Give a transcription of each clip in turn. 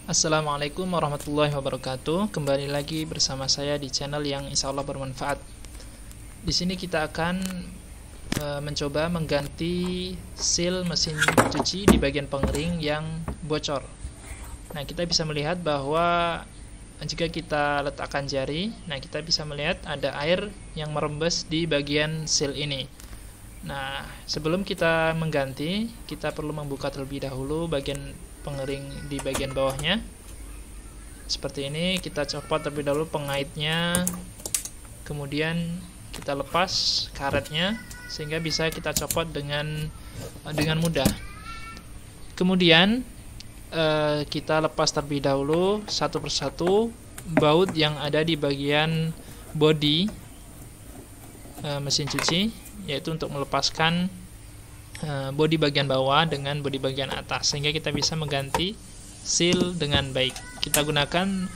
Assalamualaikum warahmatullahi wabarakatuh. Kembali lagi bersama saya di channel yang insya Allah bermanfaat. Di sini kita akan mencoba mengganti seal mesin cuci di bagian pengering yang bocor. Nah, kita bisa melihat bahwa jika kita letakkan jari, nah kita bisa melihat ada air yang merembes di bagian seal ini. Nah, sebelum kita mengganti, kita perlu membuka terlebih dahulu bagian pengering di bagian bawahnya. Seperti ini, kita copot terlebih dahulu pengaitnya, kemudian kita lepas karetnya sehingga bisa kita copot dengan mudah. Kemudian kita lepas terlebih dahulu satu persatu baut yang ada di bagian bodi mesin cuci, yaitu untuk melepaskan bodi bagian bawah dengan bodi bagian atas sehingga kita bisa mengganti seal dengan baik. Kita gunakan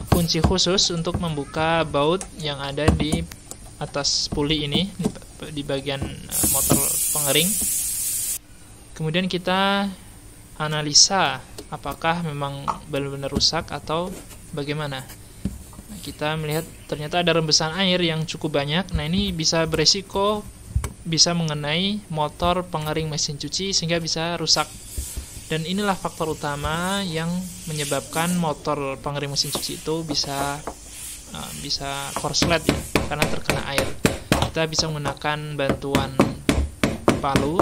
kunci khusus untuk membuka baut yang ada di atas puli ini di bagian motor pengering. Kemudian kita analisa apakah memang benar-benar rusak atau bagaimana. Kita melihat ternyata ada rembesan air yang cukup banyak. Nah, ini bisa beresiko bisa mengenai motor pengering mesin cuci sehingga bisa rusak. Dan inilah faktor utama yang menyebabkan motor pengering mesin cuci itu bisa korslet ya, karena terkena air. Kita bisa menggunakan bantuan palu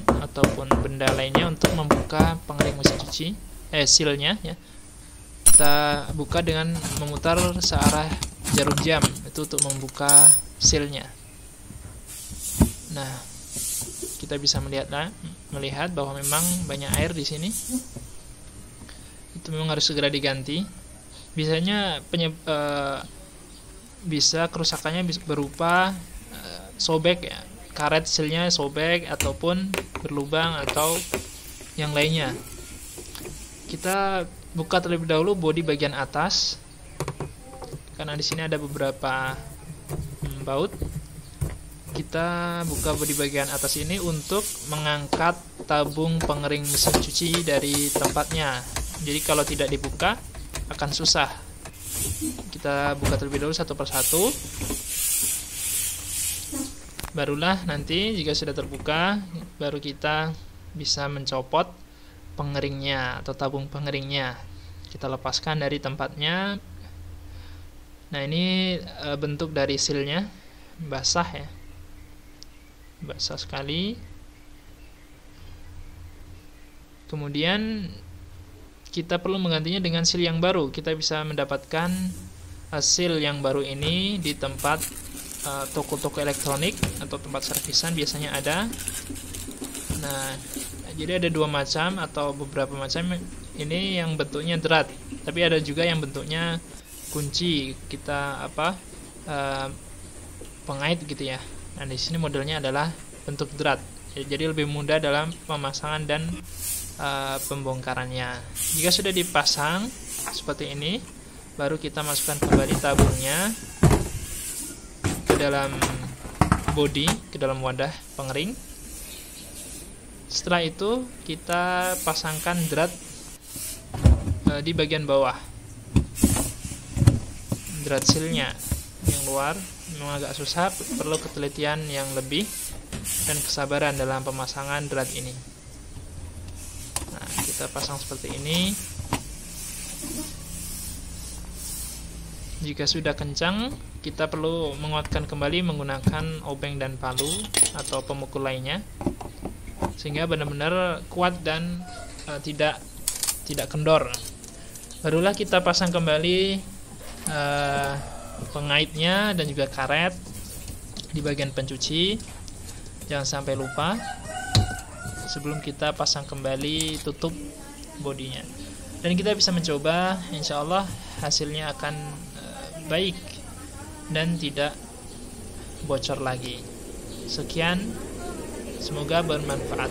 ataupun benda lainnya untuk membuka pengering mesin cuci, sealnya ya. Kita buka dengan memutar searah jarum jam, itu untuk membuka sealnya. Nah, kita bisa melihat bahwa memang banyak air di sini. Itu memang harus segera diganti. Biasanya bisa kerusakannya berupa sobek ya, karet sealnya sobek ataupun berlubang atau yang lainnya. Kita buka terlebih dahulu bodi bagian atas, karena di sini ada beberapa baut. Kita buka bodi bagian atas ini untuk mengangkat tabung pengering mesin cuci dari tempatnya. Jadi kalau tidak dibuka akan susah. Kita buka terlebih dahulu satu persatu. Barulah nanti jika sudah terbuka, baru kita bisa mencopot pengeringnya atau tabung pengeringnya. Kita lepaskan dari tempatnya. Nah, ini bentuk dari sealnya, basah ya. Basah sekali. Kemudian kita perlu menggantinya dengan seal yang baru. Kita bisa mendapatkan seal yang baru ini di tempat toko-toko elektronik atau tempat servisan biasanya ada. Nah, jadi ada dua macam atau beberapa macam. Ini yang bentuknya drat, tapi ada juga yang bentuknya kunci. Kita pengait gitu ya. Nah, di sini modelnya adalah bentuk drat, jadi lebih mudah dalam pemasangan dan pembongkarannya. Jika sudah dipasang seperti ini, baru kita masukkan kembali tabungnya ke dalam bodi, ke dalam wadah pengering. Setelah itu kita pasangkan drat di bagian bawah, drat sealnya yang luar. Memang agak susah, perlu ketelitian yang lebih dan kesabaran dalam pemasangan drat ini. Nah, kita pasang seperti ini. Jika sudah kencang, kita perlu menguatkan kembali menggunakan obeng dan palu atau pemukul lainnya sehingga benar-benar kuat dan tidak kendor. Barulah kita pasang kembali pengaitnya dan juga karet di bagian pencuci. Jangan sampai lupa sebelum kita pasang kembali tutup bodinya. Dan kita bisa mencoba, insya Allah hasilnya akan baik dan tidak bocor lagi. Sekian, semoga bermanfaat.